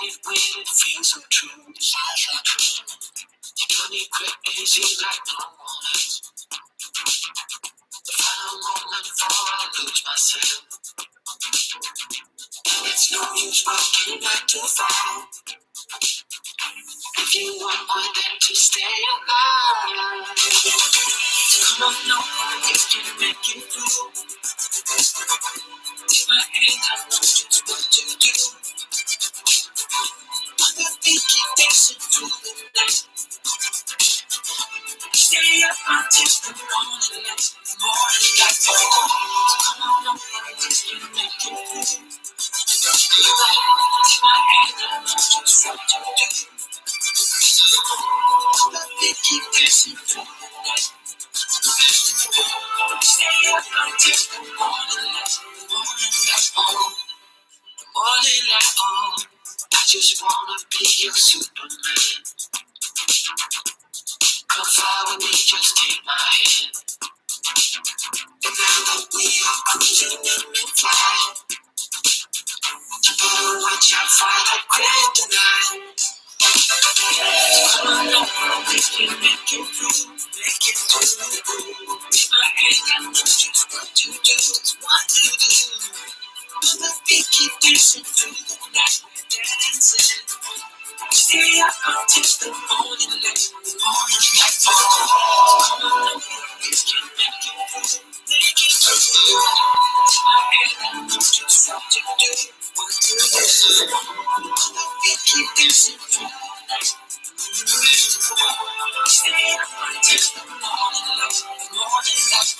it when it feels so true. Flies like true. You got me crazy like no one else. The final moment before I lose myself. It's no use walking back too far. If you want more than to stay alive, come on, no one else can make it through. Take my hand, I know just what to do. On the beat, keep dancing through the night. Stay up until the morning light. The morning light. Come on, no one else can make it through. Take my hand, I know just what to do. On the beat, keep dancing through the night. Stay up until the morning light. The morning light. The morning light. I just wanna be your Superman. Come fly with me, just take my hand. And now that we are cruising in mid-flight, you better watch out for that kryptonite. Come on over, we can make it through. Make it through. Take my hand, I know just what to do. It's what to do. On the beat, keep dancing through the night. We're dancing. Stay up until the morning light. The morning light. Come on over, we can make it through. Make it through. Take my hand, I know just what to do. What to do. On the beat, keep dancing through the night. Stay up until the morning light. The morning light.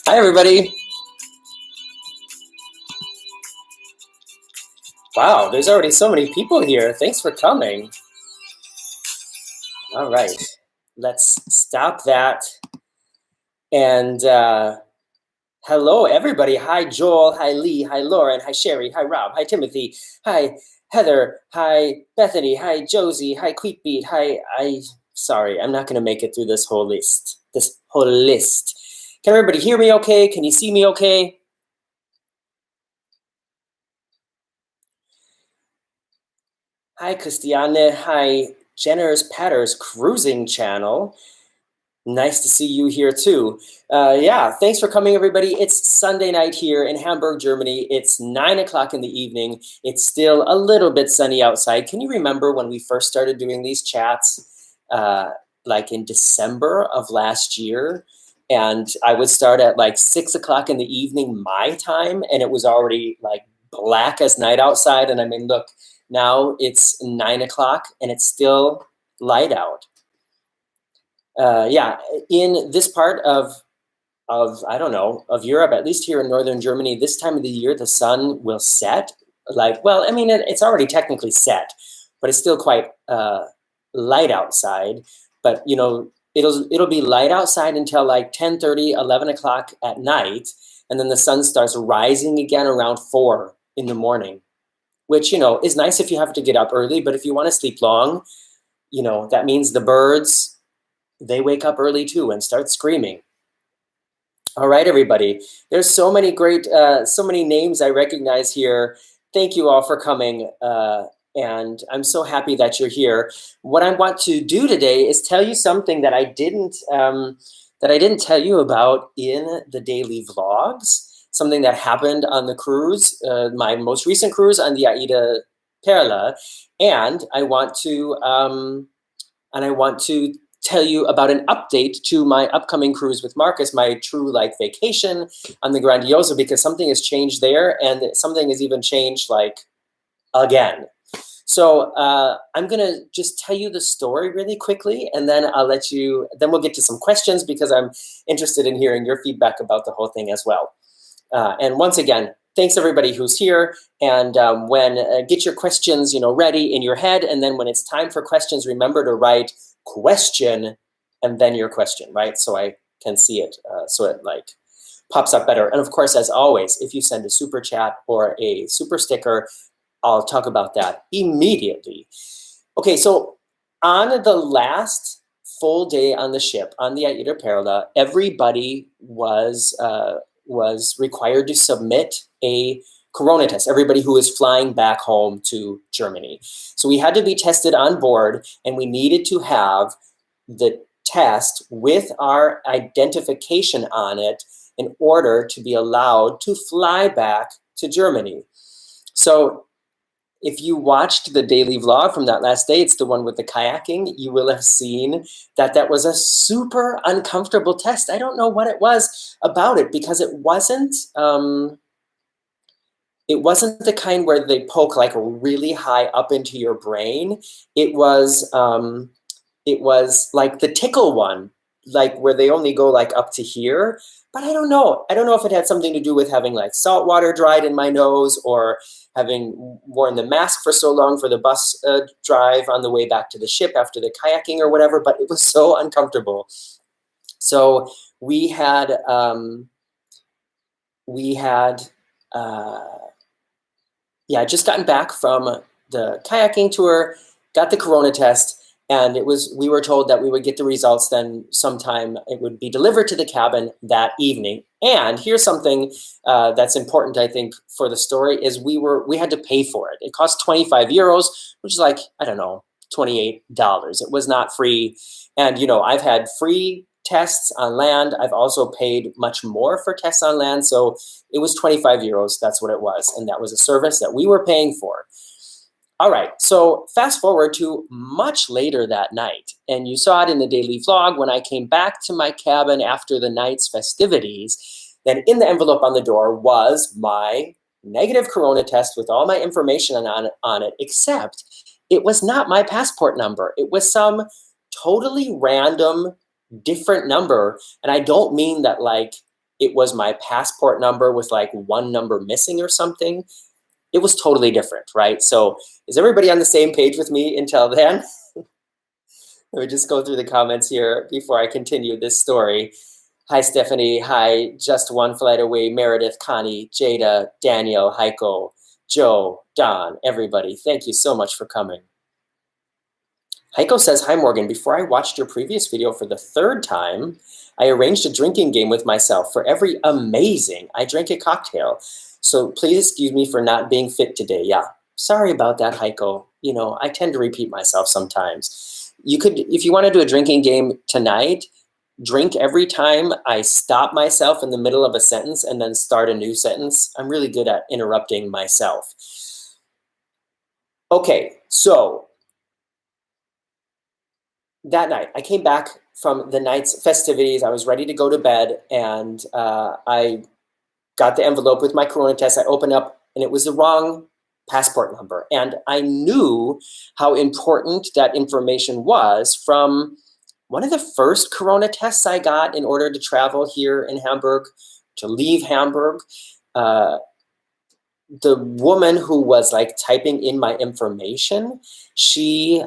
Hi, everybody. Wow, there's already so many people here. Thanks for coming. All right, let's stop that. And hello, everybody. Hi, Joel. Hi, Lee. Hi, Lauren. Hi, Sherry. Hi, Rob. Hi, Timothy. Hi, Heather. Hi, Bethany. Hi, Josie. Hi, Queetbeat. Hi, sorry, I'm not going to make it through this whole list. Can everybody hear me okay? Can you see me okay? Hi, Christiane. Hi, Jenner's Patters Cruising Channel. Nice to see you here too. Yeah, thanks for coming, everybody. It's Sunday night here in Hamburg, Germany. It's 9 o'clock in the evening. It's still a little bit sunny outside. Can you remember when we first started doing these chats, like in December of last year? And I would start at like 6 o'clock in the evening, my time, and it was already like black as night outside. And I mean, look, now it's 9 o'clock and it's still light out. Yeah, in this part of I don't know, of Europe, at least here in northern Germany, this time of the year, the sun will set. Like, well, I mean, it's already technically set, but it's still quite light outside. But you know, it'll be light outside until like 10:30, 11 o'clock at night, and then the sun starts rising again around 4 in the morning, which, you know, is nice if you have to get up early. But if you want to sleep long, you know, that means the birds, they wake up early too and start screaming. All right, everybody. There's so many great, so many names I recognize here. Thank you all for coming. And I'm so happy that you're here. What I want to do today is tell you something that I didn't tell you about in the daily vlogs. Something that happened on the cruise, my most recent cruise on the AIDAperla, and I want to tell you about an update to my upcoming cruise with Marcus, my true like vacation on the Grandiosa, because something has changed there, and something has even changed like again. So I'm gonna just tell you the story really quickly, and then then we'll get to some questions because I'm interested in hearing your feedback about the whole thing as well. And once again, thanks everybody who's here. And get your questions, you know, ready in your head. And then when it's time for questions, remember to write question and then your question, right? So I can see it, so it like pops up better. And of course, as always, if you send a super chat or a super sticker, I'll talk about that immediately. Okay, so on the last full day on the ship, on the AIDAperla, everybody was required to submit a corona test, everybody who was flying back home to Germany. So we had to be tested on board, and we needed to have the test with our identification on it in order to be allowed to fly back to Germany. So if you watched the daily vlog from that last day, it's the one with the kayaking, you will have seen that that was a super uncomfortable test. I don't know what it was about it, because it wasn't the kind where they poke like really high up into your brain. It was like the tickle one, like where they only go like up to here. But I don't know. I don't know if it had something to do with having like salt water dried in my nose, or having worn the mask for so long for the bus drive on the way back to the ship after the kayaking or whatever, but it was so uncomfortable. So we had just gotten back from the kayaking tour, got the corona test, and we were told that we would get the results then sometime. It would be delivered to the cabin that evening. And here's something that's important, I think, for the story, is we had to pay for it. It cost 25 euros, which is like, I don't know, $28. It was not free. And, I've had free tests on land. I've also paid much more for tests on land. So it was 25 euros. That's what it was. And that was a service that we were paying for. All right, so fast forward to much later that night, and you saw it in the daily vlog when I came back to my cabin after the night's festivities. Then in the envelope on the door was my negative corona test with all my information on it, except it was not my passport number. It was some totally random, different number, and I don't mean that like it was my passport number with like one number missing or something. It was totally different, right? So is everybody on the same page with me until then? Let me just go through the comments here before I continue this story. Hi, Stephanie. Hi, Just One Flight Away, Meredith, Connie, Jada, Daniel, Heiko, Joe, Don, everybody. Thank you so much for coming. Heiko says, hi, Morgan. Before I watched your previous video for the third time, I arranged a drinking game with myself. For every amazing, I drank a cocktail. So please excuse me for not being fit today. Yeah, sorry about that, Heiko. I tend to repeat myself sometimes. You could, if you want to do a drinking game tonight, drink every time I stop myself in the middle of a sentence and then start a new sentence. I'm really good at interrupting myself. Okay, so that night, I came back from the night's festivities. I was ready to go to bed, and I got the envelope with my corona test. I opened up, and it was the wrong passport number. And I knew how important that information was from one of the first corona tests I got in order to travel here in Hamburg, to leave Hamburg. The woman who was like typing in my information, she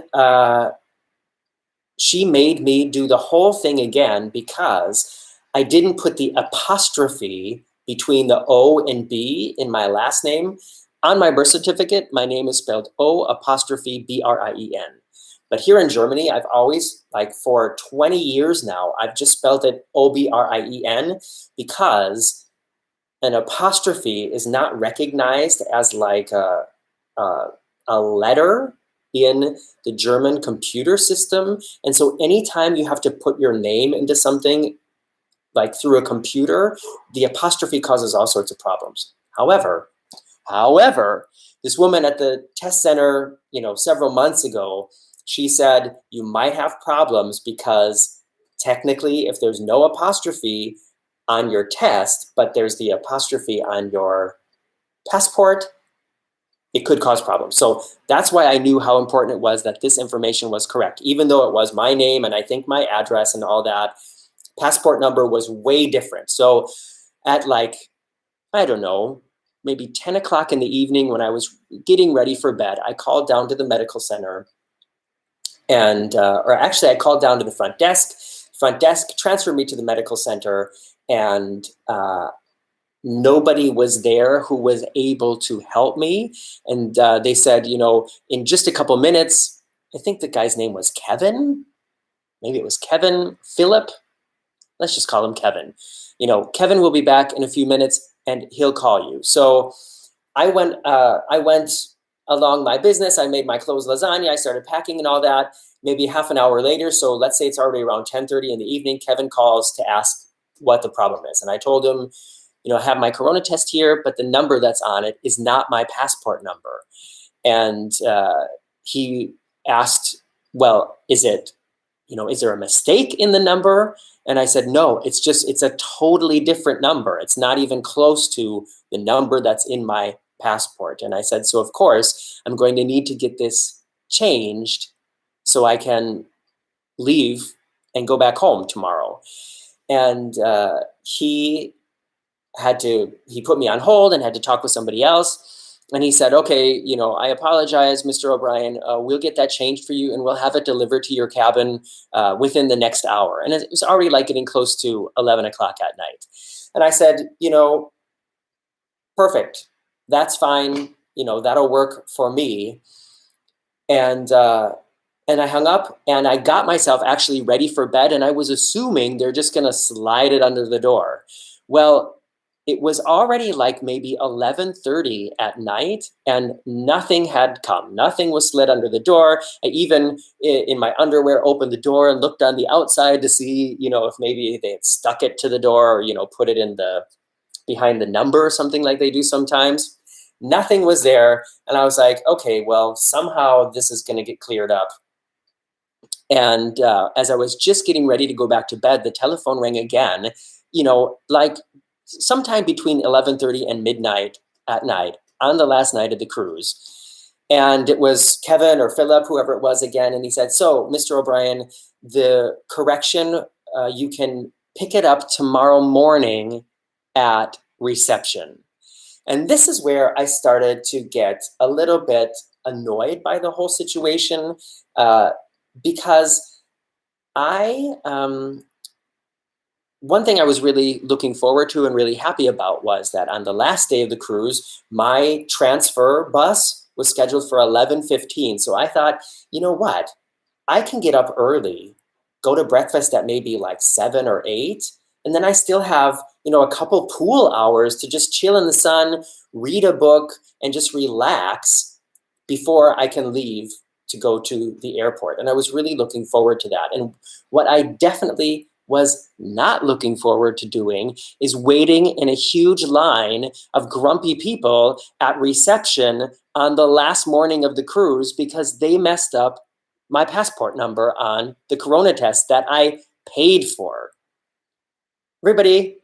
made me do the whole thing again because I didn't put the apostrophe between the O and B in my last name. On my birth certificate, my name is spelled O''Brien. But here in Germany, I've always, like for 20 years now, I've just spelled it O'Brien because an apostrophe is not recognized as like a letter in the German computer system. And so anytime you have to put your name into something, like through a computer, the apostrophe causes all sorts of problems. However, this woman at the test center, several months ago, she said, you might have problems because technically if there's no apostrophe on your test, but there's the apostrophe on your passport, it could cause problems. So that's why I knew how important it was that this information was correct, even though it was my name and I think my address and all that. Passport number was way different. So at like, I don't know, maybe 10 o'clock in the evening when I was getting ready for bed, I called down to the medical center and, or actually I called down to the front desk. Front desk transferred me to the medical center, and nobody was there who was able to help me. And they said, in just a couple minutes, I think the guy's name was Kevin. maybe it was Kevin, Philip, let's just call him Kevin. You know, Kevin will be back in a few minutes and he'll call you. So I went along my business. I made my closed lasagna. I started packing and all that. Maybe half an hour later, so let's say it's already around 10:30 in the evening, Kevin calls to ask what the problem is. And I told him, you know, I have my corona test here, but the number that's on it is not my passport number. And he asked, well, is there a mistake in the number? And I said, no, it's a totally different number. It's not even close to the number that's in my passport. And I said, so of course, I'm going to need to get this changed so I can leave and go back home tomorrow. And he put me on hold and had to talk with somebody else. And he said, okay, you know, I apologize, Mr. O'Brien. We'll get that changed for you and we'll have it delivered to your cabin within the next hour. And it was already like getting close to 11 o'clock at night. And I said, you know, perfect. That's fine. You know, that'll work for me. And I hung up and I got myself actually ready for bed. And I was assuming they're just going to slide it under the door. Well, it was already like maybe 11:30 at night and nothing had come. Nothing was slid under the door. I even, in my underwear, opened the door and looked on the outside to see, you know, if maybe they had stuck it to the door or, you know, put it in behind the number or something like they do sometimes. Nothing was there. And I was like, okay, well, somehow this is going to get cleared up. And as I was just getting ready to go back to bed, the telephone rang again, you know, like sometime between 11:30 and midnight at night on the last night of the cruise. And it was Kevin or Philip, whoever it was again. And he said, so Mr. O'Brien, the correction, you can pick it up tomorrow morning at reception. And this is where I started to get a little bit annoyed by the whole situation because one thing I was really looking forward to and really happy about was that on the last day of the cruise, my transfer bus was scheduled for 11:15. So I thought, you know what? I can get up early, go to breakfast at maybe like 7 or 8, and then I still have, you know, a couple pool hours to just chill in the sun, read a book, and just relax before I can leave to go to the airport. And I was really looking forward to that. And what I definitely was not looking forward to doing is waiting in a huge line of grumpy people at reception on the last morning of the cruise because they messed up my passport number on the corona test that I paid for. Everybody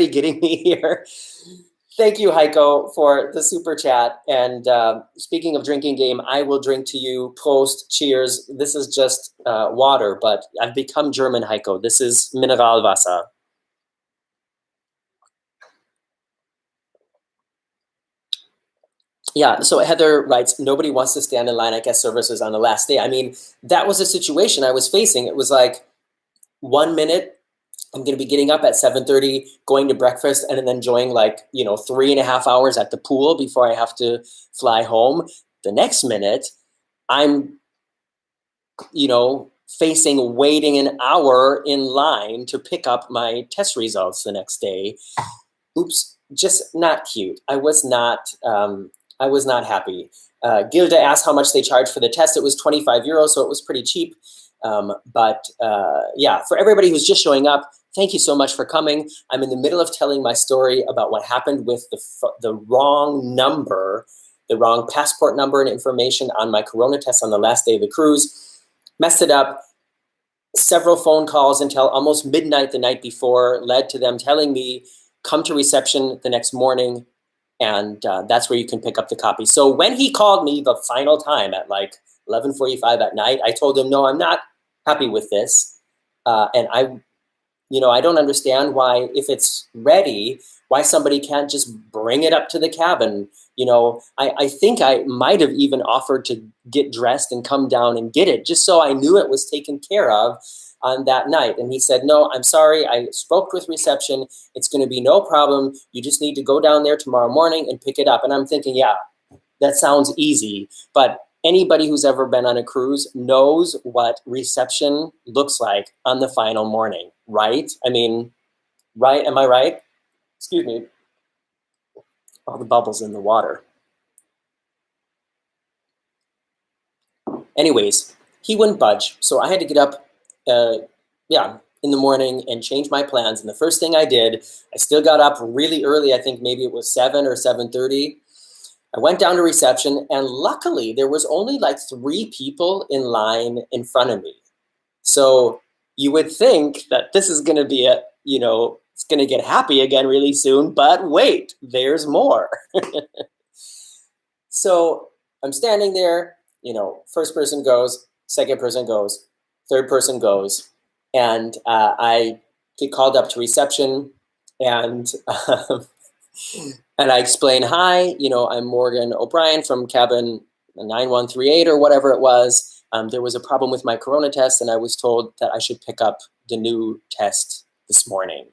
getting me here? Thank you, Heiko, for the super chat. And speaking of drinking game, I will drink to you. Prost, cheers. This is just water, but I've become German, Heiko. This is Mineralwasser. Yeah, so Heather writes, nobody wants to stand in line at guest services on the last day. I mean, that was a situation I was facing. It was like 1 minute, I'm going to be getting up at 7:30, going to breakfast, and then enjoying like, you know, 3.5 hours at the pool before I have to fly home. The next minute, I'm, you know, facing waiting an hour in line to pick up my test results the next day. Oops, just not cute. I was not happy. Gilda asked how much they charged for the test. It was 25 euros, so it was pretty cheap. Yeah, for everybody who's just showing up, thank you so much for coming. I'm in the middle of telling my story about what happened with the wrong number, the wrong passport number and information on my corona test on the last day of the cruise. Messed it up. Several phone calls until almost midnight the night before led to them telling me, come to reception the next morning, and that's where you can pick up the copy. So when he called me the final time at like 11:45 at night, I told him, no, I'm not happy with this. And I don't understand why, if it's ready, why somebody can't just bring it up to the cabin. You know, I think I might have even offered to get dressed and come down and get it just so I knew it was taken care of on that night. And he said, no, I'm sorry. I spoke with reception. It's going to be no problem. You just need to go down there tomorrow morning and pick it up. And I'm thinking, yeah, that sounds easy, but Anybody who's ever been on a cruise knows what reception looks like on the final morning, right? I mean, right? Am I right? Excuse me. All the bubbles in the water. Anyways, he wouldn't budge. So I had to get up, in the morning and change my plans. And the first thing I did, I still got up really early. I think maybe it was 7 or 7:30. I went down to reception, and luckily there was only like 3 people in line in front of me. So you would think that this is going to be it's going to get happy again really soon, but wait, there's more. So I'm standing there, first person goes, second person goes, third person goes, and I get called up to reception, and and I explain, hi, I'm Morgan O'Brien from cabin 9138 or whatever it was. There was a problem with my corona test, and I was told that I should pick up the new test this morning.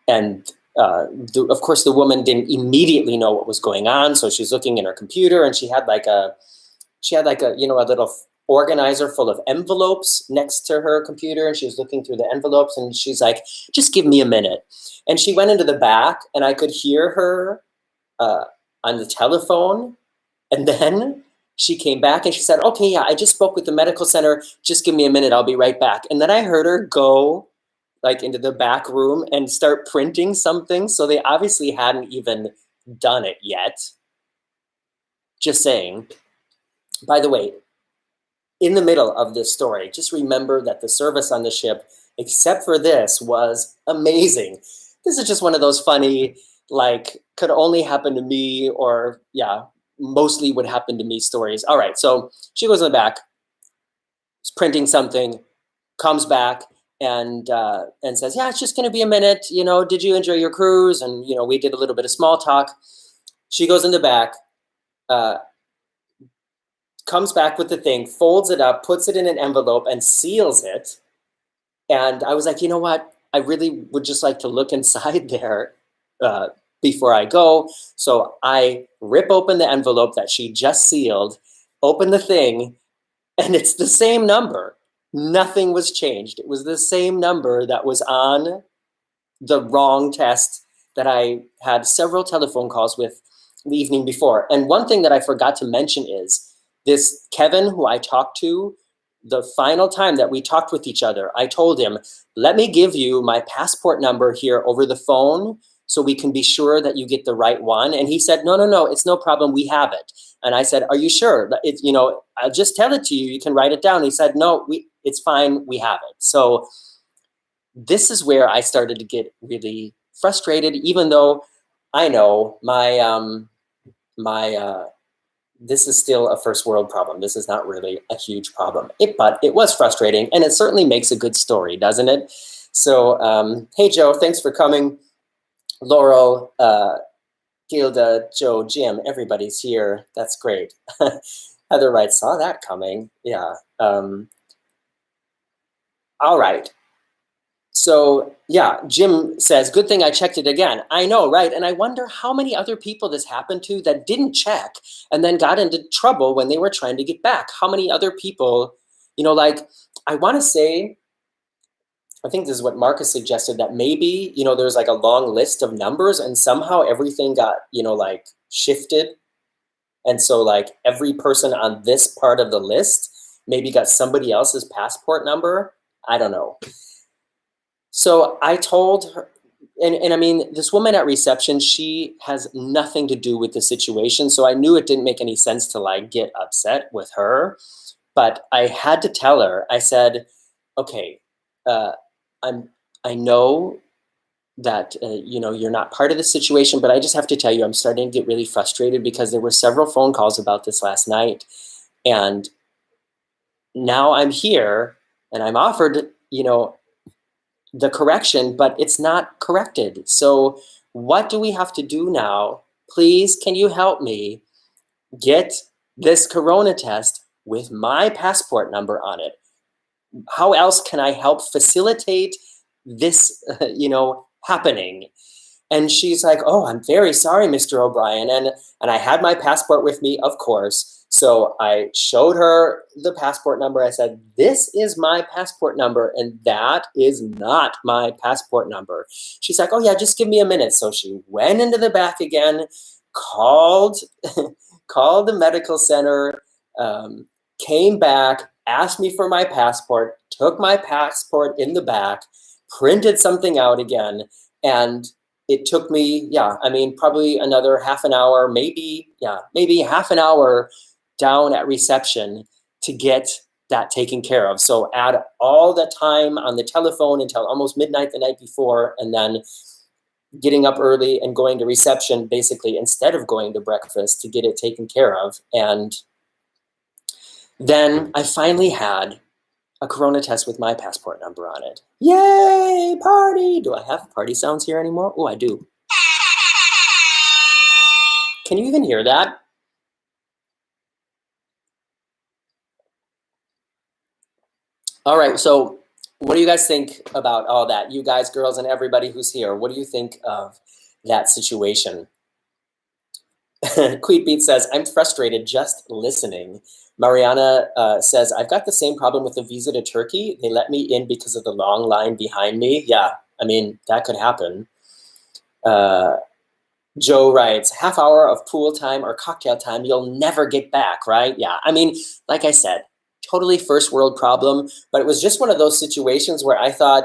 And of course, the woman didn't immediately know what was going on, so she's looking in her computer, and she had like a little organizer full of envelopes next to her computer, and she was looking through the envelopes, and she's like, just give me a minute. And she went into the back, and I could hear her on the telephone, and then she came back and she said, okay, yeah, I just spoke with the medical center, just give me a minute, I'll be right back. And then I heard her go like into the back room and start printing something, so they obviously hadn't even done it yet. Just saying. By the way, in the middle of this story, just remember that the service on the ship, except for this, was amazing. This is just one of those funny, like, could only happen to me, or mostly would happen to me stories. All right, so she goes in the back, is printing something, comes back, and says, yeah, it's just going to be a minute. Did you enjoy your cruise? And we did a little bit of small talk. She goes in the back, comes back with the thing, folds it up, puts it in an envelope, and seals it. And I was like, you know what? I really would just like to look inside there before I go. So I rip open the envelope that she just sealed, open the thing, and it's the same number. Nothing was changed. It was the same number that was on the wrong test that I had several telephone calls with the evening before. And one thing that I forgot to mention is this Kevin, who I talked to, the final time that we talked with each other, I told him, let me give you my passport number here over the phone so we can be sure that you get the right one. And he said, no, it's no problem. We have it. And I said, are you sure? I'll just tell it to you. You can write it down. He said, no, it's fine. We have it. So this is where I started to get really frustrated, even though I know this is still a first world problem. This is not really a huge problem, but it was frustrating, and it certainly makes a good story, doesn't it? So, hey, Joe, thanks for coming. Laurel, Gilda, Joe, Jim, everybody's here. That's great. Heather Wright saw that coming. Yeah. All right. So yeah, Jim says, good thing I checked it again. I know, right? And I wonder how many other people this happened to that didn't check and then got into trouble when they were trying to get back. How many other people, I want to say, I think this is what Marcus suggested, that maybe, there's like a long list of numbers and somehow everything got, shifted. And so like every person on this part of the list maybe got somebody else's passport number. I don't know. So I told her, and I mean, this woman at reception, she has nothing to do with the situation. So I knew it didn't make any sense to get upset with her, but I had to tell her, I said, okay, I know that, you're not part of the situation, but I just have to tell you, I'm starting to get really frustrated because there were several phone calls about this last night. And now I'm here and I'm offered, the correction, but it's not corrected. So what do we have to do now? Please, can you help me get this corona test with my passport number on it? How else can I help facilitate this, happening? And she's like, oh, I'm very sorry, Mr. O'Brien. And I had my passport with me, of course. So I showed her the passport number. I said, this is my passport number, and that is not my passport number. She's like, oh yeah, just give me a minute. So she went into the back again, called, called the medical center, came back, asked me for my passport, took my passport in the back, printed something out again, and it took me, probably another half an hour, maybe half an hour down at reception to get that taken care of. So add all the time on the telephone until almost midnight the night before, and then getting up early and going to reception basically instead of going to breakfast to get it taken care of. And then I finally had a corona test with my passport number on it. Yay, party! Do I have party sounds here anymore? Oh, I do. Can you even hear that? All right, so what do you guys think about all that? You guys, girls, and everybody who's here, what do you think of that situation? Queetbeat says, I'm frustrated just listening. Mariana says, I've got the same problem with the visa to Turkey. They let me in because of the long line behind me. Yeah, I mean, that could happen. Joe writes, half hour of pool time or cocktail time, you'll never get back, right? Yeah, I mean, like I said, totally first world problem, but it was just one of those situations where I thought,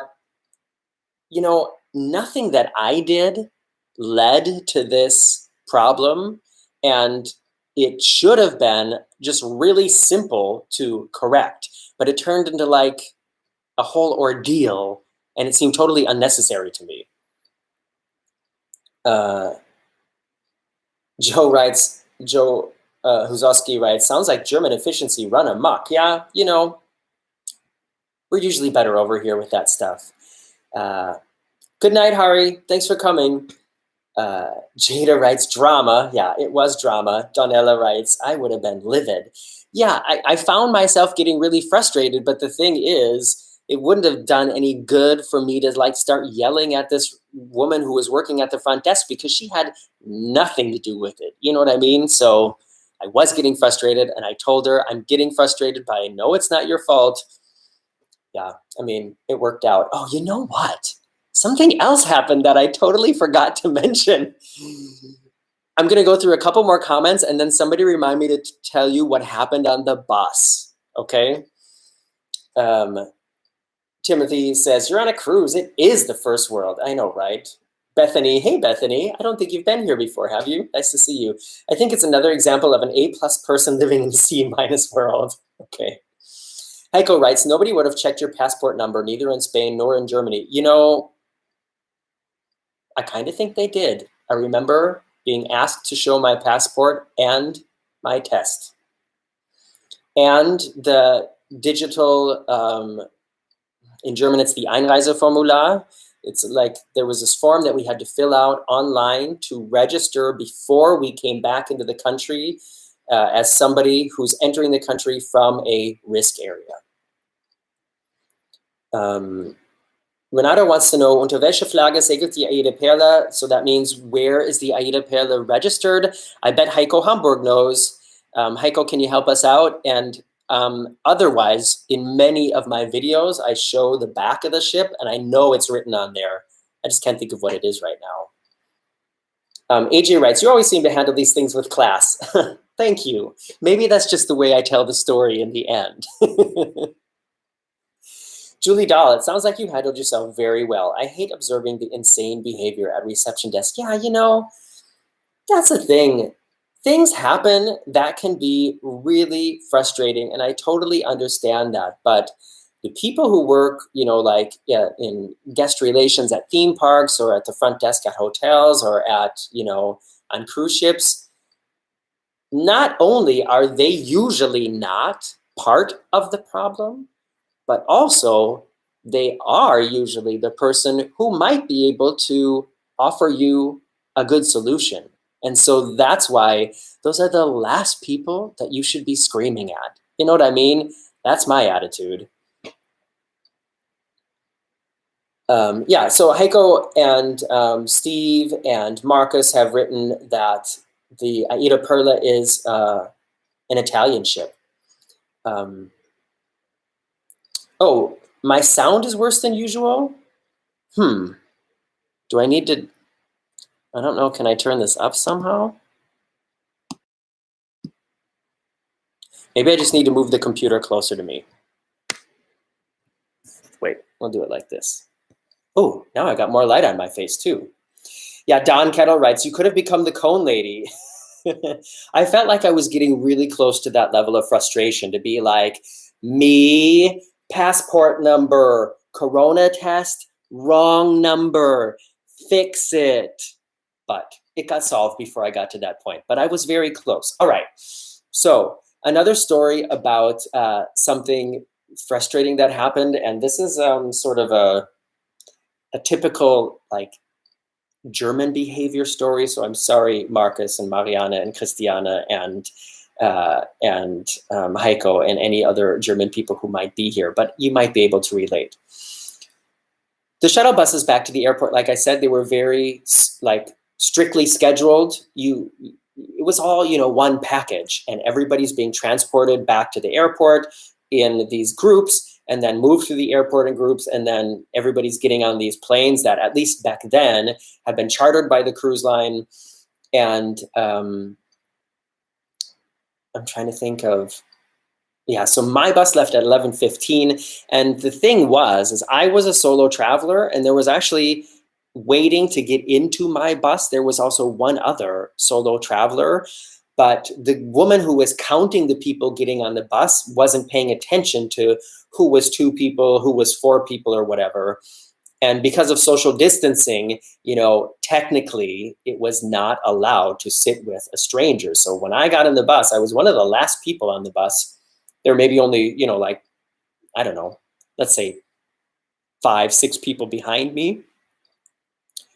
you know, nothing that I did led to this problem, and it should have been just really simple to correct, but it turned into like a whole ordeal, and it seemed totally unnecessary to me. Joe Huzowski writes, sounds like German efficiency run amok. Yeah, you know, we're usually better over here with that stuff. Good night, Hari. Thanks for coming. Jada writes, drama. Yeah, it was drama. Donella writes, I would have been livid. Yeah, I found myself getting really frustrated, but the thing is, it wouldn't have done any good for me to like start yelling at this woman who was working at the front desk because she had nothing to do with it. You know what I mean? So I was getting frustrated, and I told her, I'm getting frustrated, but I know it's not your fault. Yeah, I mean, it worked out. Oh, you know what? Something else happened that I totally forgot to mention. I'm going to go through a couple more comments, and then somebody remind me to tell you what happened on the bus, okay? Timothy says, you're on a cruise. It is the first world. I know, right? Bethany, hey, Bethany. I don't think you've been here before, have you? Nice to see you. I think it's another example of an A+ person living in the C- world. Okay. Heiko writes, nobody would have checked your passport number, neither in Spain nor in Germany. You know, I kind of think they did. I remember being asked to show my passport and my test. And the digital, in German, it's the Einreiseformular. It's like there was this form that we had to fill out online to register before we came back into the country as somebody who's entering the country from a risk area. Renato wants to know, unter welche Flagge segelt die AIDAperla? So that means, where is the AIDAperla registered? I bet Heiko Hamburg knows. Heiko, can you help us out? And otherwise, in many of my videos, I show the back of the ship, and I know it's written on there. I just can't think of what it is right now. AJ writes, you always seem to handle these things with class. Thank you. Maybe that's just the way I tell the story in the end. Julie Dahl, it sounds like you handled yourself very well. I hate observing the insane behavior at reception desk. Yeah, you know, that's the thing. Things happen that can be really frustrating, and I totally understand that. But the people who work, you know, like in guest relations at theme parks or at the front desk at hotels or at, you know, on cruise ships, not only are they usually not part of the problem, but also they are usually the person who might be able to offer you a good solution. And so that's why those are the last people that you should be screaming at. You know what I mean? That's my attitude. Yeah, so Heiko and Steve and Marcus have written that the AIDAperla is an Italian ship. Oh, my sound is worse than usual? Do I need to, I don't know, can I turn this up somehow? Maybe I just need to move the computer closer to me. Wait, we'll do it like this. Oh, now I got more light on my face too. Yeah, Don Kettle writes, you could have become the cone lady. I felt like I was getting really close to that level of frustration, to be like, me, passport number, corona test, wrong number, fix it. But it got solved before I got to that point. But I was very close. All right. So another story about something frustrating that happened. And this is sort of a typical like German behavior story. So I'm sorry, Marcus and Mariana and Christiana and Heiko and any other German people who might be here, but you might be able to relate. The shuttle buses back to the airport, like I said, they were very like strictly scheduled. It was all, you know, one package, and everybody's being transported back to the airport in these groups and then moved to the airport in groups, and then everybody's getting on these planes that at least back then had been chartered by the cruise line. And I'm trying to think of, yeah, so my bus left at 11:15, and the thing was, I was a solo traveler, and there was actually waiting to get into my bus. There was also one other solo traveler, but the woman who was counting the people getting on the bus wasn't paying attention to who was 2 people, who was 4 people or whatever. And because of social distancing, you know, technically it was not allowed to sit with a stranger. So when I got in the bus, I was one of the last people on the bus. There may be only, you know, like, I don't know, let's say 5, 6 people behind me.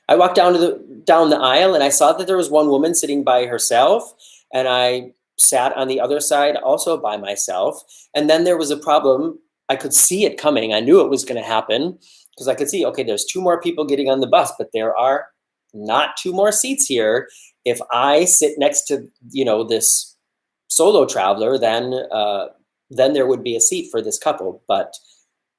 I walked down the aisle, and I saw that there was one woman sitting by herself, and I sat on the other side also by myself. And then there was a problem. I could see it coming. I knew it was going to happen because I could see, okay, there's 2 more people getting on the bus, but there are not 2 more seats here. If I sit next to, you know, this solo traveler, then there would be a seat for this couple, but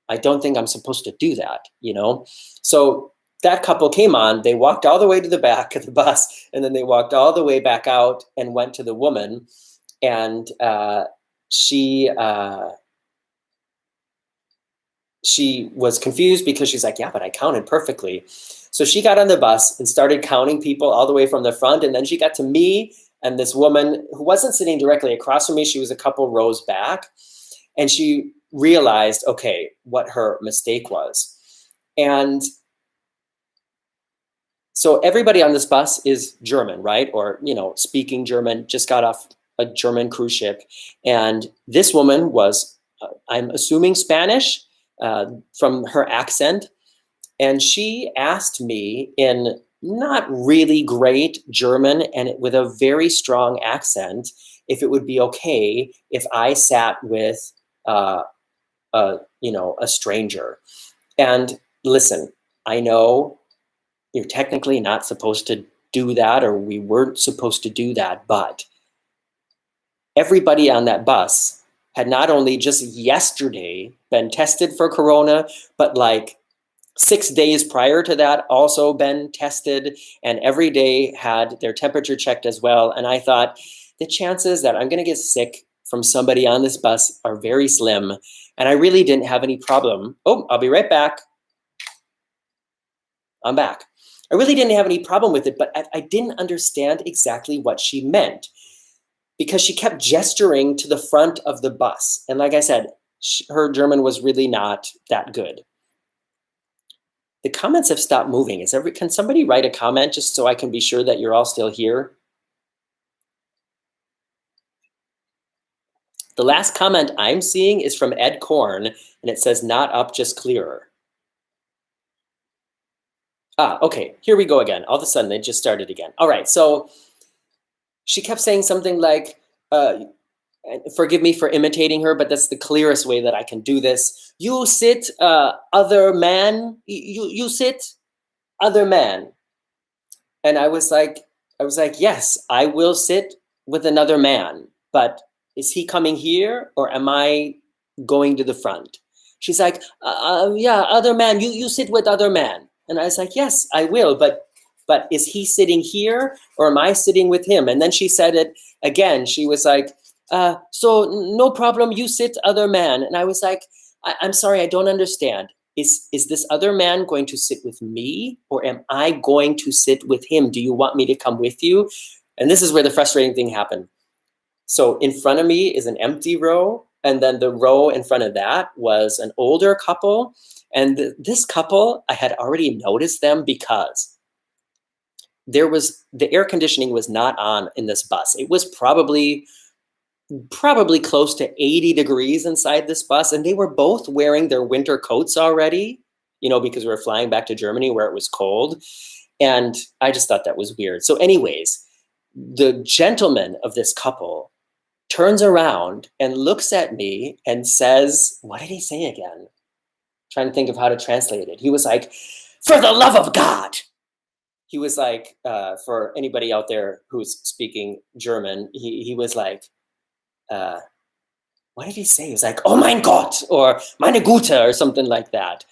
I don't think I'm supposed to do that, you know? So that couple came on, they walked all the way to the back of the bus, and then they walked all the way back out and went to the woman. And she was confused because she's like, yeah, but I counted perfectly. So she got on the bus and started counting people all the way from the front. And then she got to me and this woman who wasn't sitting directly across from me. She was a couple rows back. And she realized, okay, what her mistake was. And so everybody on this bus is German, right? Or, you know, speaking German, just got off a German cruise ship. And this woman was, I'm assuming Spanish from her accent. And she asked me in not really great German and with a very strong accent if it would be okay if I sat with, you know, a stranger. And listen, I know you're technically not supposed to do that, or we weren't supposed to do that, but everybody on that bus had not only just yesterday been tested for corona, but like 6 days prior to that also been tested, and every day had their temperature checked as well. And I thought the chances that I'm going to get sick from somebody on this bus are very slim. And I really didn't have any problem. Oh, I'll be right back. I'm back. I really didn't have any problem with it, but I didn't understand exactly what she meant because she kept gesturing to the front of the bus. And like I said, her German was really not that good. The comments have stopped moving. Can somebody write a comment just so I can be sure that you're all still here? The last comment I'm seeing is from Ed Korn, and it says, not up, just clearer. Ah, okay, here we go again. All of a sudden, they just started again. All right, so she kept saying something like, forgive me for imitating her, but that's the clearest way that I can do this. You sit, other man, you sit, other man. And I was like, yes, I will sit with another man, but is he coming here or am I going to the front? She's like, yeah, other man, you sit with other man. And I was like, yes, I will, but is he sitting here or am I sitting with him? And then she said it again. She was like, so no problem, you sit other man. And I was like, I'm sorry, I don't understand. Is this other man going to sit with me or am I going to sit with him? Do you want me to come with you? And this is where the frustrating thing happened. So in front of me is an empty row. And then the row in front of that was an older couple. And this couple, I had already noticed them because the air conditioning was not on in this bus. It was probably close to 80 degrees inside this bus. And they were both wearing their winter coats already, because we were flying back to Germany where it was cold. And I just thought that was weird. So anyways, the gentleman of this couple turns around and looks at me and says, what did he say again? Trying to think of how to translate it. He was like, for the love of God. He was like, for anybody out there who's speaking German, he was like, what did he say? He was like, oh mein Gott, or meine Gute, or something like that.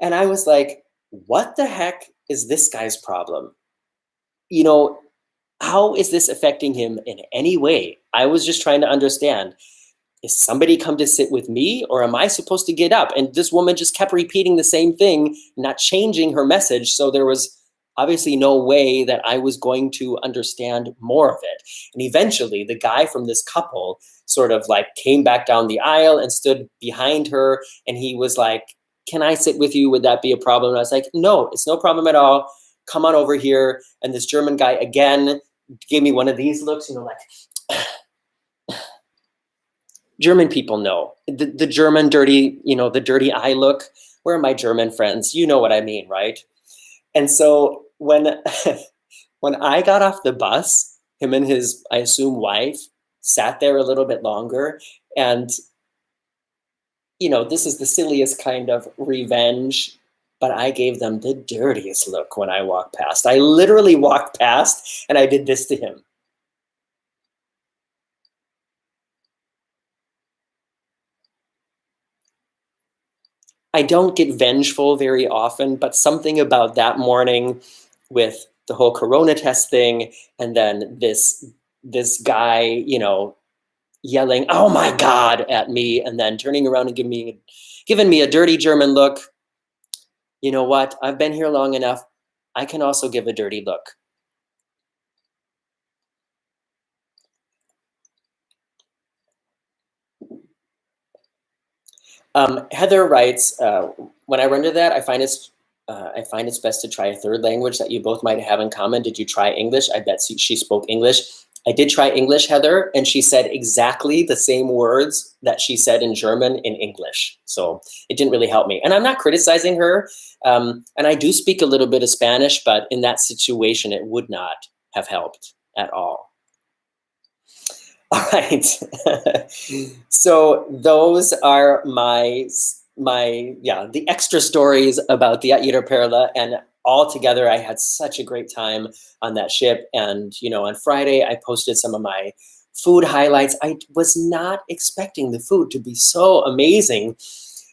And I was like, what the heck is this guy's problem? How is this affecting him in any way? I was just trying to understand, is somebody come to sit with me or am I supposed to get up? And this woman just kept repeating the same thing, not changing her message. So there was obviously no way that I was going to understand more of it. And eventually the guy from this couple sort of like came back down the aisle and stood behind her. And he was like, can I sit with you? Would that be a problem? And I was like, no, it's no problem at all. Come on over here. And this German guy again gave me one of these looks, like German people know the German dirty, the dirty eye look. Where are my German friends? You know what I mean, right? And so when I got off the bus, him and his, I assume, wife sat there a little bit longer. And, this is the silliest kind of revenge, but I gave them the dirtiest look when I walked past. I literally walked past and I did this to him. I don't get vengeful very often, but something about that morning with the whole Corona test thing, and then this guy, yelling, oh my God, at me, and then turning around and giving me a dirty German look. You know what? I've been here long enough. I can also give a dirty look. Heather writes, when I render that, I find it's best to try a third language that you both might have in common. Did you try English? I bet she spoke English. I did try English, Heather, and she said exactly the same words that she said in German in English. So it didn't really help me. And I'm not criticizing her. And I do speak a little bit of Spanish, but in that situation, it would not have helped at all. All right. So those are the extra stories about the AIDAperla, and all together I had such a great time on that ship. And on Friday I posted some of my food highlights. I was not expecting the food to be so amazing,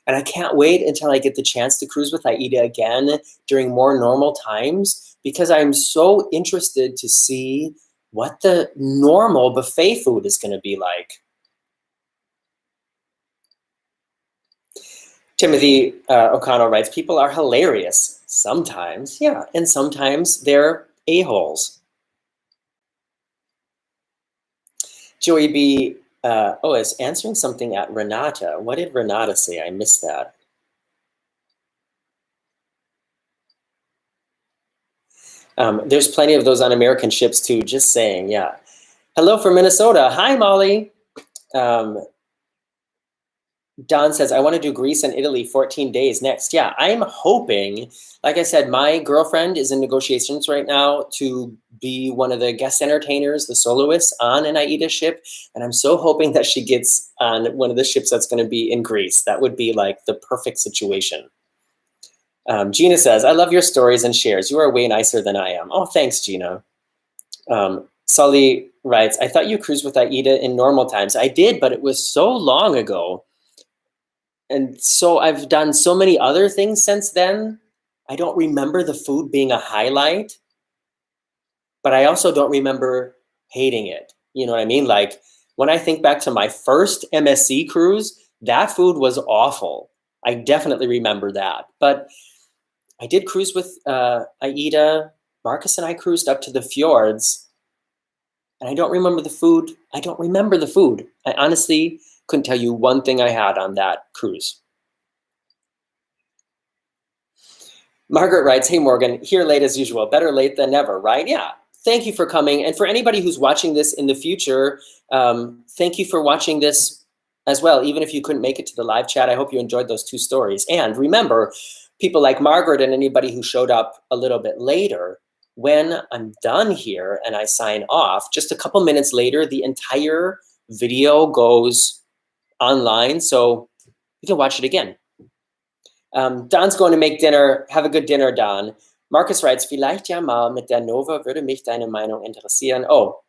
and I can't wait until I get the chance to cruise with AIDA again during more normal times, because I'm so interested to see what the normal buffet food is going to be like. Timothy O'Connell writes, people are hilarious sometimes, yeah, and sometimes they're a-holes. Joey B is answering something at Renata. What did Renata say? I missed that. There's plenty of those on American ships too, just saying, yeah. Hello from Minnesota. Hi, Molly. Don says, I want to do Greece and Italy 14 days next. Yeah, I'm hoping, like I said, my girlfriend is in negotiations right now to be one of the guest entertainers, the soloists on an AIDA ship. And I'm so hoping that she gets on one of the ships that's going to be in Greece. That would be like the perfect situation. Gina says, I love your stories and shares. You are way nicer than I am. Oh, thanks, Gina. Sully writes, I thought you cruised with AIDA in normal times. I did, but it was so long ago. And so I've done so many other things since then. I don't remember the food being a highlight, but I also don't remember hating it. You know what I mean? Like when I think back to my first MSC cruise, that food was awful. I definitely remember that. But I did cruise with AIDA. Marcus and I cruised up to the fjords, and I don't remember the food. I don't remember the food. I honestly couldn't tell you one thing I had on that cruise. Margaret writes, hey, Morgan, here late as usual. Better late than never, right? Yeah. Thank you for coming. And for anybody who's watching this in the future, thank you for watching this as well. Even if you couldn't make it to the live chat, I hope you enjoyed those 2 stories. And remember, people like Margaret and anybody who showed up a little bit later, when I'm done here and I sign off, just a couple minutes later, the entire video goes online. So you can watch it again. Don's going to make dinner. Have a good dinner, Don. Marcus writes, vielleicht ja mal mit der Nova würde mich deine Meinung interessieren. Oh,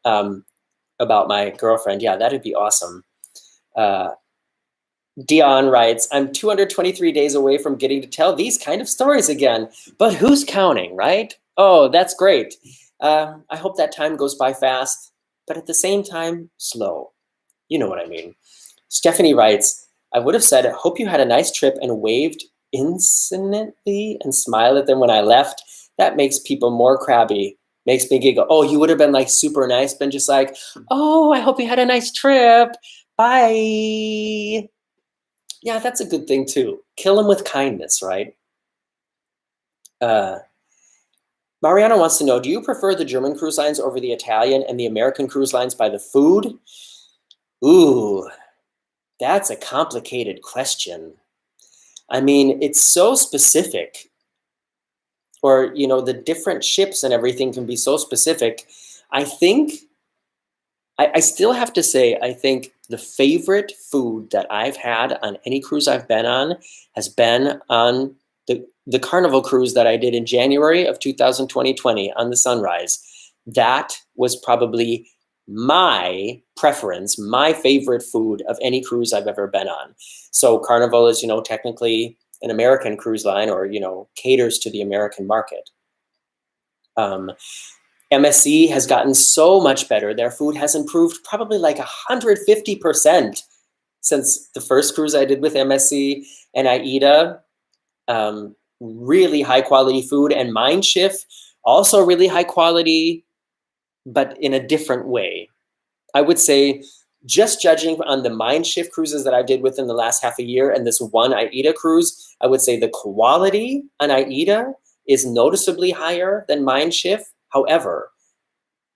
about my girlfriend. Yeah, that'd be awesome. Dion writes, I'm 223 days away from getting to tell these kind of stories again, but who's counting, right? Oh, that's great. I hope that time goes by fast, but at the same time, slow. You know what I mean. Stephanie writes, I would have said, hope you had a nice trip and waved insolently and smiled at them when I left. That makes people more crabby, makes me giggle. Oh, you would have been like super nice, been just like, oh, I hope you had a nice trip. Bye. Yeah, that's a good thing too. Kill them with kindness, right? Mariana wants to know, do you prefer the German cruise lines over the Italian and the American cruise lines by the food? Ooh, that's a complicated question. I mean, it's so specific. Or, you know, the different ships and everything can be so specific. I think, I still have to say, I think the favorite food that I've had on any cruise I've been on has been on the Carnival cruise that I did in January of 2020 on the Sunrise. That was probably my preference, my favorite food of any cruise I've ever been on. So Carnival is, you know, technically an American cruise line, or, you know, caters to the American market. MSC has gotten so much better. Their food has improved probably like 150% since the first cruise I did with MSC and AIDA. Really high quality food, and Mein Schiff also really high quality, but in a different way. I would say, just judging on the Mein Schiff cruises that I did within the last half a year and this one AIDA cruise, I would say the quality on AIDA is noticeably higher than Mein Schiff. However,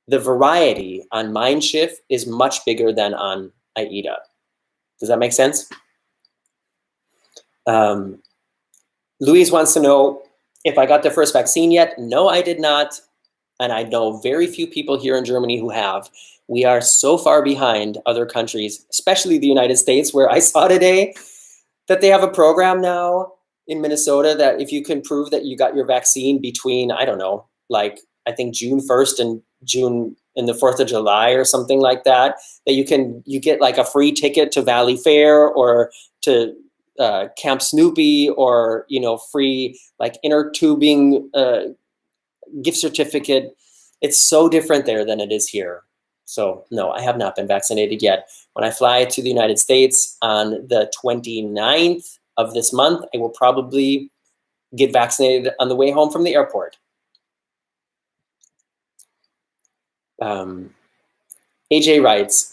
the variety on Mein Schiff is much bigger than on AIDA. Does that make sense? Louise wants to know if I got the first vaccine yet. No, I did not. And I know very few people here in Germany who have. We are so far behind other countries, especially the United States, where I saw today that they have a program now in Minnesota that if you can prove that you got your vaccine between, I don't know, like I think June 1st and June and the 4th of July or something like that, that you get like a free ticket to Valley Fair or to Camp Snoopy, or, you know, free like inner tubing gift certificate. It's so different there than it is here. So no, I have not been vaccinated yet. When I fly to the United States on the 29th of this month, I will probably get vaccinated on the way home from the airport. AJ writes,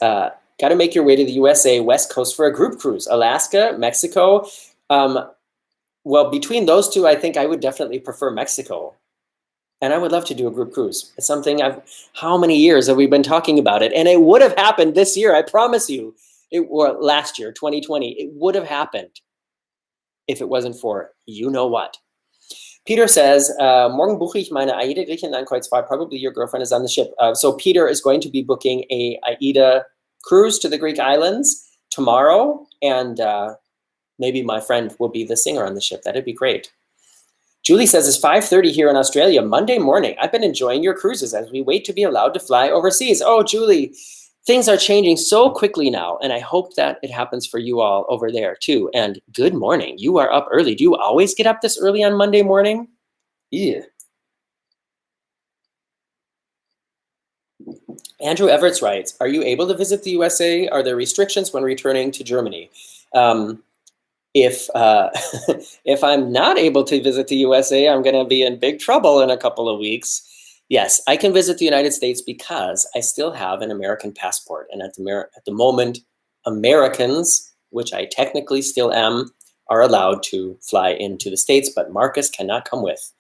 got to make your way to the USA West Coast for a group cruise. Alaska, Mexico. Well, between those two, I think I would definitely prefer Mexico. And I would love to do a group cruise. It's something how many years have we been talking about it? And it would have happened this year, I promise you. Or last year, 2020, it would have happened if it wasn't for you know what. Peter says, morgen buche ich meine AIDA Griechenland-Kreuzfahrt. Probably your girlfriend is on the ship. So Peter is going to be booking a AIDA cruise to the Greek islands tomorrow. And maybe my friend will be the singer on the ship. That'd be great. Julie says it's 5:30 here in Australia, Monday morning. I've been enjoying your cruises as we wait to be allowed to fly overseas. Oh, Julie, things are changing so quickly now, and I hope that it happens for you all over there too. And good morning. You are up early. Do you always get up this early on Monday morning? Yeah. Andrew Everett writes, are you able to visit the USA? Are there restrictions when returning to Germany? If if I'm not able to visit the USA, I'm going to be in big trouble in a couple of weeks. Yes, I can visit the United States because I still have an American passport. And at the moment, Americans, which I technically still am, are allowed to fly into the States, but Marcus cannot come with.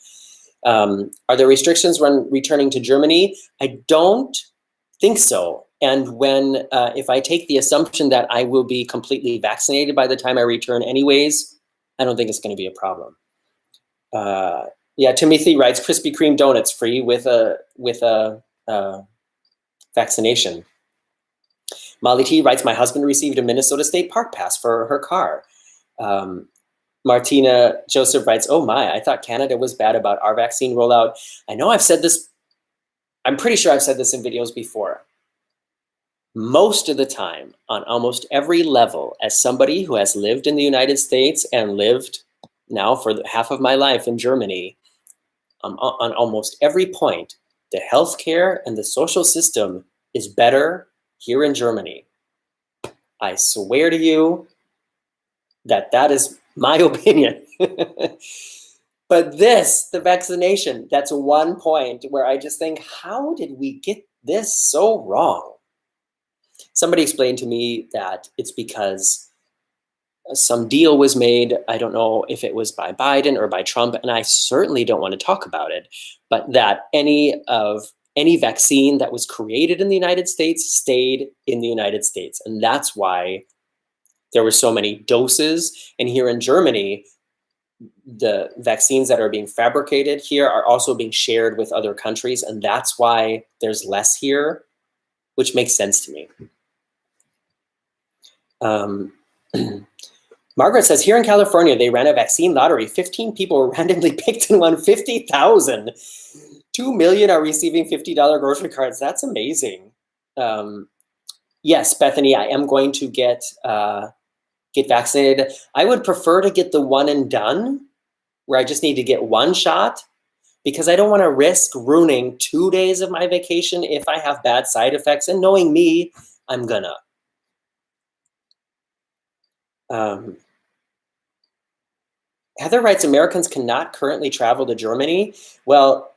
Are there restrictions when returning to Germany? I don't think so. And when, if I take the assumption that I will be completely vaccinated by the time I return anyways, I don't think it's going to be a problem. Yeah, Timothy writes, Krispy Kreme donuts free with a vaccination. Molly T writes, my husband received a Minnesota State Park pass for her car. Martina Joseph writes, oh my, I thought Canada was bad about our vaccine rollout. I know I've said this, I'm pretty sure I've said this in videos before. Most of the time, on almost every level, as somebody who has lived in the United States and lived now for half of my life in Germany, on almost every point, the healthcare and the social system is better here in Germany. I swear to you that that is my opinion. But this, the vaccination, that's one point where I just think, how did we get this so wrong? Somebody explained to me that it's because some deal was made. I don't know if it was by Biden or by Trump, and I certainly don't want to talk about it, but that any vaccine that was created in the United States stayed in the United States. And that's why there were so many doses. And here in Germany, the vaccines that are being fabricated here are also being shared with other countries. And that's why there's less here, which makes sense to me. Margaret says, here in California, they ran a vaccine lottery. 15 people were randomly picked and won $50,000. 2 million are receiving $50 grocery cards. That's amazing. Yes, Bethany, I am going to get vaccinated. I would prefer to get the one and done, where I just need to get one shot, because I don't want to risk ruining 2 days of my vacation if I have bad side effects. And knowing me, I'm gonna. Heather writes, Americans cannot currently travel to Germany. Well,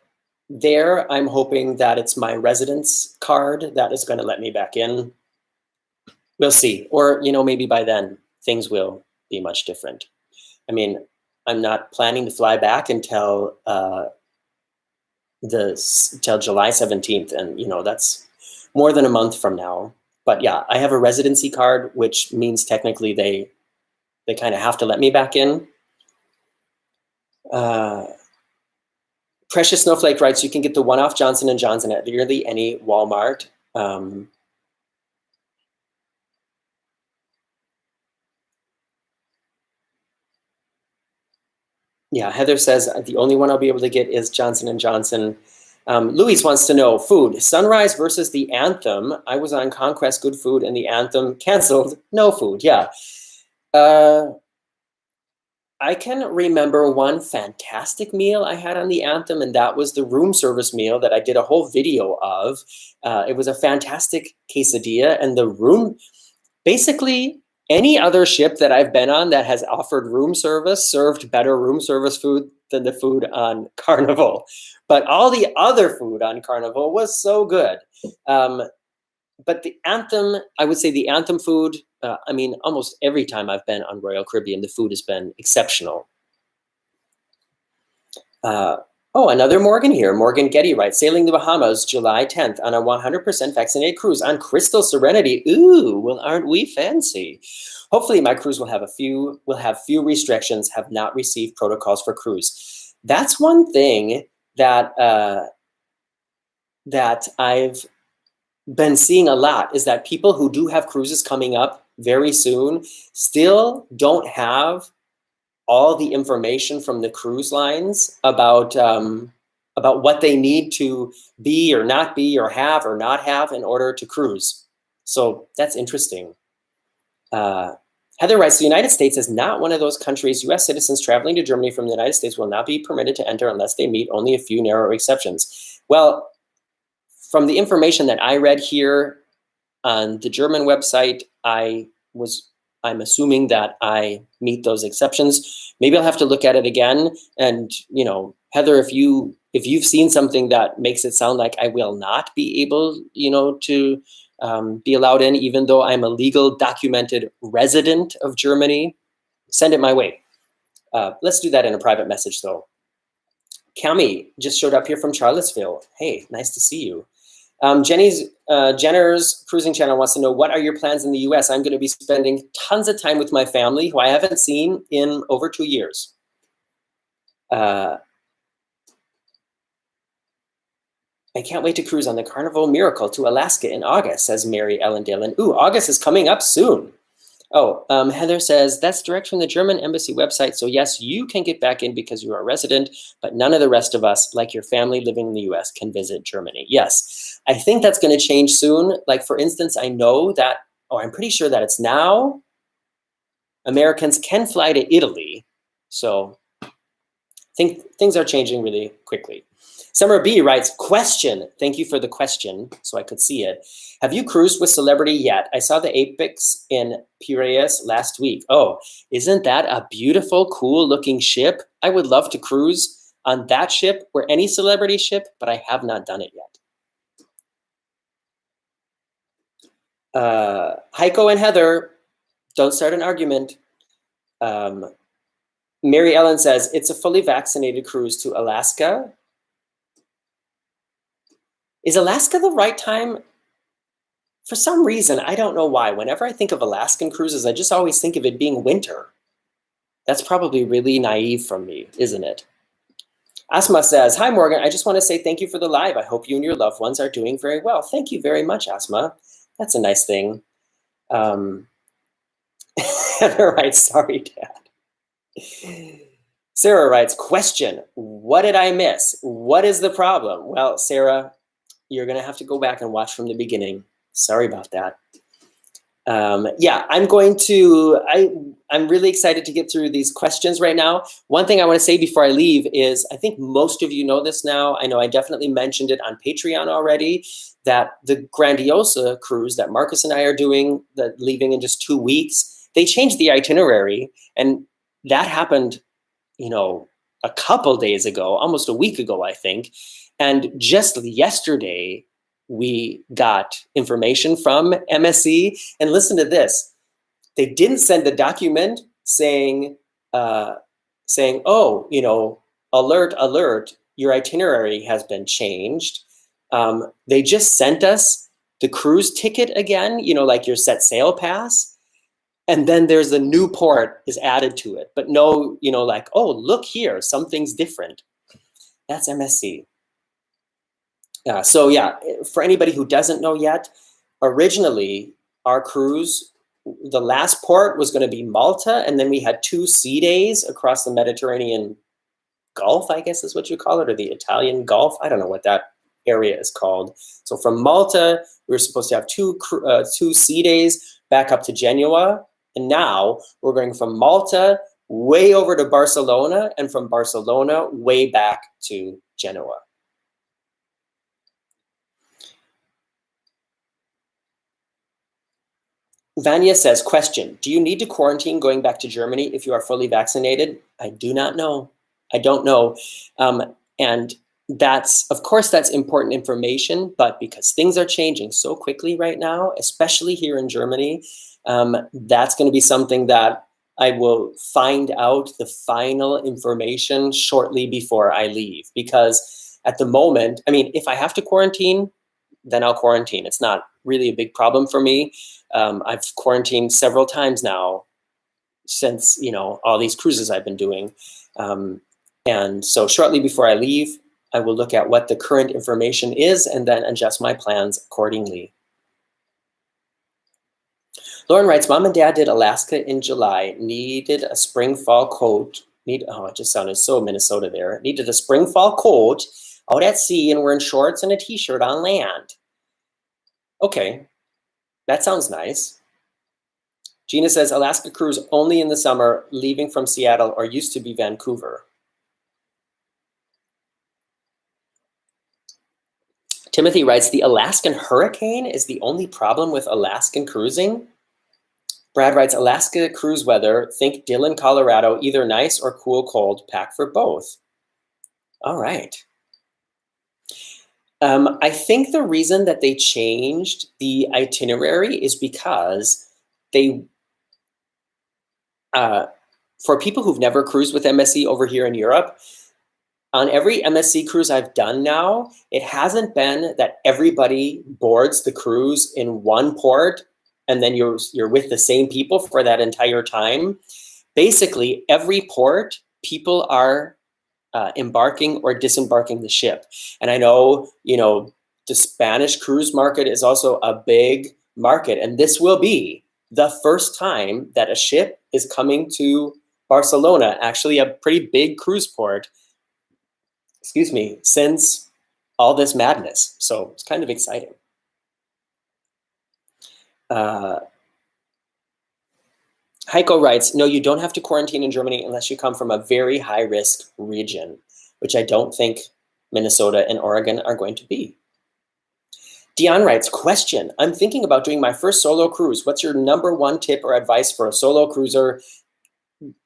there I'm hoping that it's my residence card that is going to let me back in. We'll see. Or, you know, maybe by then things will be much different. I mean, I'm not planning to fly back until July 17th. And, you know, that's more than a month from now. But yeah, I have a residency card, which means technically they kind of have to let me back in. Precious Snowflake writes, you can get the one-off Johnson & Johnson at nearly any Walmart. Yeah, Heather says, the only one I'll be able to get is Johnson & Johnson. Luis wants to know, food, Sunrise versus the Anthem. I was on Conquest, good food, and the Anthem canceled, no food, yeah. I can remember one fantastic meal I had on the Anthem, and that was the room service meal that I did a whole video of. It was a fantastic quesadilla, and the room, basically any other ship that I've been on that has offered room service served better room service food than the food on Carnival. But all the other food on Carnival was so good. But the Anthem, I would say the Anthem food, I mean, almost every time I've been on Royal Caribbean, the food has been exceptional. Oh, another Morgan here. Morgan Getty writes, sailing the Bahamas, July 10th on a 100% vaccinated cruise on Crystal Serenity. Ooh, well, aren't we fancy? Hopefully my cruise will have few restrictions, have not received protocols for cruise. That's one thing that, that I've been seeing a lot, is that people who do have cruises coming up very soon still don't have all the information from the cruise lines about what they need to be or not be or have or not have in order to cruise. So that's interesting. Heather writes, the United States is not one of those countries. US citizens traveling to Germany from the United States will not be permitted to enter unless they meet only a few narrow exceptions. Well, from the information that I read here on the German website, I'm assuming that I meet those exceptions. Maybe I'll have to look at it again. And, you know, Heather, if you've seen something that makes it sound like I will not be able, you know, to be allowed in, even though I'm a legal documented resident of Germany, send it my way. Let's do that in a private message though. Cami just showed up here from Charlottesville. Hey, nice to see you. Jenner's Cruising Channel wants to know, what are your plans in the US? I'm going to be spending tons of time with my family, who I haven't seen in over 2 years. I can't wait to cruise on the Carnival Miracle to Alaska in August, says Mary Ellen Dillon. Ooh, August is coming up soon. Oh, Heather says, that's direct from the German embassy website. So yes, you can get back in because you are a resident, but none of the rest of us, like your family living in the US, can visit Germany. Yes, I think that's going to change soon. Like, for instance, I know that, or I'm pretty sure that it's now, Americans can fly to Italy. So I think things are changing really quickly. Summer B writes, question. Thank you for the question, so I could see it. Have you cruised with Celebrity yet? I saw the Apex in Piraeus last week. Oh, isn't that a beautiful, cool looking ship? I would love to cruise on that ship or any Celebrity ship, but I have not done it yet. Heiko and Heather, don't start an argument. Mary Ellen says, it's a fully vaccinated cruise to Alaska. Is Alaska the right time? For some reason, I don't know why. Whenever I think of Alaskan cruises, I just always think of it being winter. That's probably really naive from me, isn't it? Asma says, hi, Morgan. I just want to say thank you for the live. I hope you and your loved ones are doing very well. Thank you very much, Asma. That's a nice thing. Heather writes, sorry, Dad. Sarah writes, question. What did I miss? What is the problem? Well, Sarah, you're going to have to go back and watch from the beginning. Sorry about that. Yeah, I'm really excited to get through these questions right now. One thing I want to say before I leave is, I think most of you know this now. I know I definitely mentioned it on Patreon already, that the Grandiosa cruise that Marcus and I are doing, that leaving in just 2 weeks, they changed the itinerary, and that happened, you know, a couple days ago, almost a week ago, I think. And just yesterday, we got information from MSC, and listen to this. They didn't send a document saying, oh, you know, alert, alert, your itinerary has been changed. They just sent us the cruise ticket again, you know, like your set sail pass. And then there's a new port is added to it, but no, you know, like, oh, look here, something's different. That's MSC. So yeah, for anybody who doesn't know yet, originally our cruise, the last port was going to be Malta, and then we had 2 sea days across the Mediterranean Gulf, I guess is what you call it, or the Italian Gulf. I don't know what that area is called. So from Malta, we were supposed to have 2 sea days back up to Genoa, and now we're going from Malta way over to Barcelona, and from Barcelona way back to Genoa. Vanya says, question, do you need to quarantine going back to Germany if you are fully vaccinated? I do not know. I don't know. And that's, of course, that's important information, but because things are changing so quickly right now, especially here in Germany, that's going to be something that I will find out the final information shortly before I leave. Because at the moment, I mean, if I have to quarantine, then I'll quarantine. It's not really a big problem for me. I've quarantined several times now since, you know, all these cruises I've been doing. And so shortly before I leave, I will look at what the current information is and then adjust my plans accordingly. Lauren writes, Mom and Dad did Alaska in July, needed a spring fall coat. Oh, it just sounded so Minnesota there. Needed a spring fall coat out at sea and we're in shorts and a t-shirt on land. Okay, that sounds nice. Gina says, Alaska cruise only in the summer, leaving from Seattle or used to be Vancouver. Timothy writes, the Alaskan hurricane is the only problem with Alaskan cruising? Brad writes, Alaska cruise weather, think Dillon, Colorado, either nice or cool cold, pack for both. All right. I think the reason that they changed the itinerary is because they, for people who've never cruised with MSC over here in Europe, on every MSC cruise I've done now, it hasn't been that everybody boards the cruise in one port and then you're with the same people for that entire time. Basically, every port, people are embarking or disembarking the ship. And I know, the Spanish cruise market is also a big market, and this will be the first time that a ship is coming to Barcelona, actually a pretty big cruise port, since all this madness. So it's kind of exciting. Heiko writes, no, you don't have to quarantine in Germany unless you come from a very high risk region, which I don't think Minnesota and Oregon are going to be. Dion writes, question, I'm thinking about doing my first solo cruise. What's your #1 tip or advice for a solo cruiser?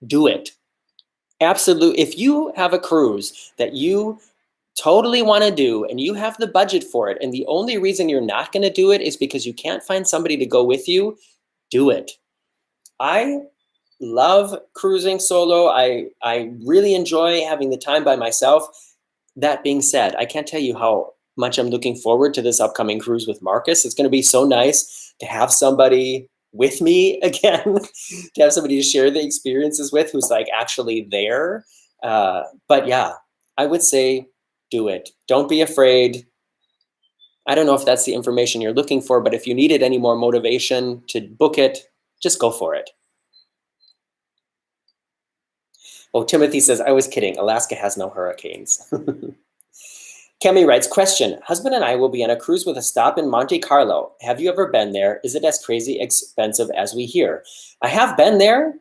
Do it. Absolutely. If you have a cruise that you totally want to do and you have the budget for it, and the only reason you're not going to do it is because you can't find somebody to go with you, do it. I love cruising solo. I really enjoy having the time by myself. That being said, I can't tell you how much I'm looking forward to this upcoming cruise with Marcus. It's going to be so nice to have somebody with me again, to have somebody to share the experiences with who's like actually there. But yeah, I would say do it. Don't be afraid. I don't know if that's the information you're looking for, but if you needed any more motivation to book it, just go for it. Oh, Timothy says, I was kidding. Alaska has no hurricanes. Kemi writes, question, husband and I will be on a cruise with a stop in Monte Carlo. Have you ever been there? Is it as crazy expensive as we hear? I have been there,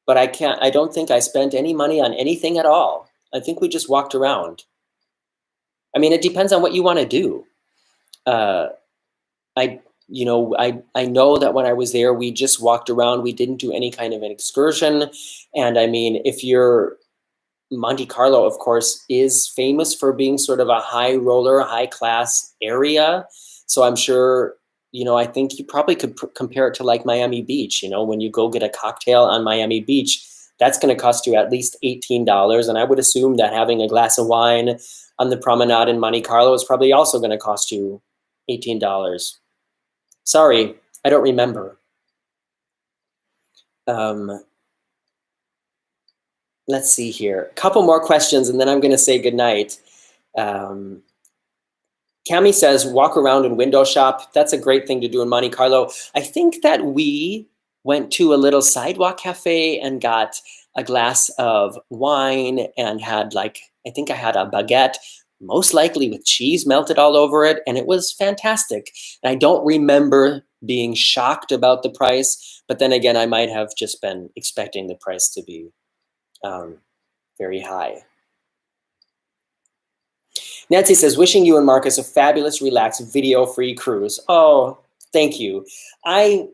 but I don't think I spent any money on anything at all. I think we just walked around. I mean, it depends on what you want to do. I know that when I was there, we just walked around. We didn't do any kind of an excursion. And I mean, Monte Carlo, of course, is famous for being sort of a high roller, high class area. So I'm sure, I think you probably could compare it to like Miami Beach. When you go get a cocktail on Miami Beach, that's going to cost you at least $18. And I would assume that having a glass of wine on the promenade in Monte Carlo is probably also going to cost you $18. Sorry, I don't remember. Let's see here. A couple more questions and then I'm going to say goodnight. Cami says, walk around and window shop. That's a great thing to do in Monte Carlo. I think that we went to a little sidewalk cafe and got a glass of wine and had I think I had a baguette, most likely with cheese melted all over it. And it was fantastic. And I don't remember being shocked about the price, but then again, I might have just been expecting the price to be very high. Nancy says, wishing you and Marcus a fabulous, relaxed, video-free cruise. Oh, thank you. I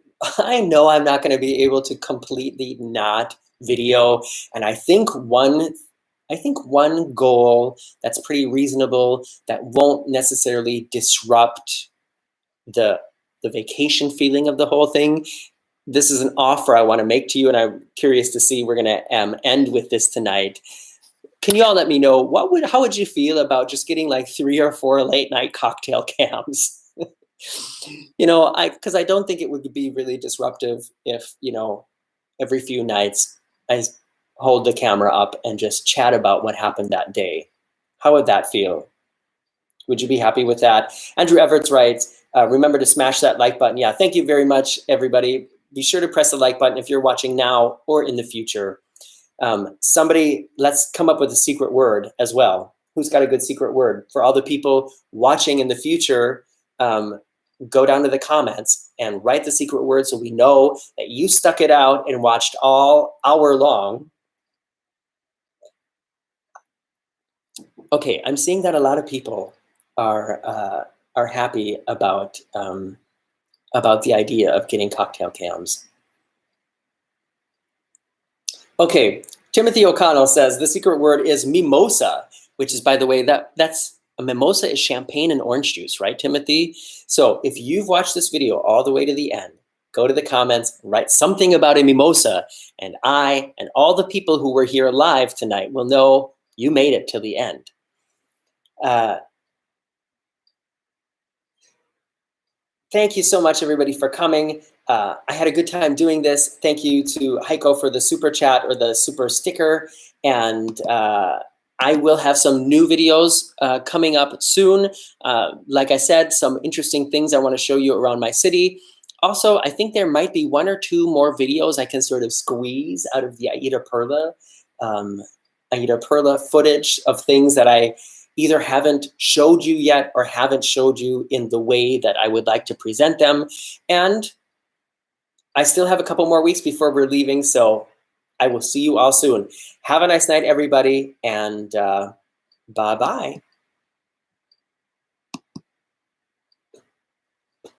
know I'm not going to be able to completely not video, and I think one goal that's pretty reasonable that won't necessarily disrupt the vacation feeling of the whole thing. This is an offer I want to make to you, and I'm curious to see. We're going to end with this tonight. Can you all let me know how would you feel about just getting like 3 or 4 late night cocktail cams? Because I don't think it would be really disruptive if every few nights I hold the camera up and just chat about what happened that day. How would that feel? Would you be happy with that? Andrew Everts writes, Remember to smash that like button. Yeah, thank you very much, everybody. Be sure to press the like button if you're watching now or in the future. Somebody, let's come up with a secret word as well. Who's got a good secret word? For all the people watching in the future, go down to the comments and write the secret word so we know that you stuck it out and watched all hour long. Okay, I'm seeing that a lot of people are happy about the idea of getting cocktail cams. Okay, Timothy O'Connell says the secret word is mimosa, which is, by the way, that's a mimosa is champagne and orange juice, right, Timothy? So if you've watched this video all the way to the end, go to the comments, write something about a mimosa, and I and all the people who were here live tonight will know you made it to the end. Thank you so much, everybody, for coming. I had a good time doing this. Thank you to Heiko for the super chat or the super sticker. And I will have some new videos coming up soon. Like I said, some interesting things I want to show you around my city. Also, I think there might be 1 or 2 more videos I can sort of squeeze out of the AIDAperla footage of things that I either haven't showed you yet or haven't showed you in the way that I would like to present them. And I still have a couple more weeks before we're leaving, so I will see you all soon. Have a nice night, everybody, and bye-bye.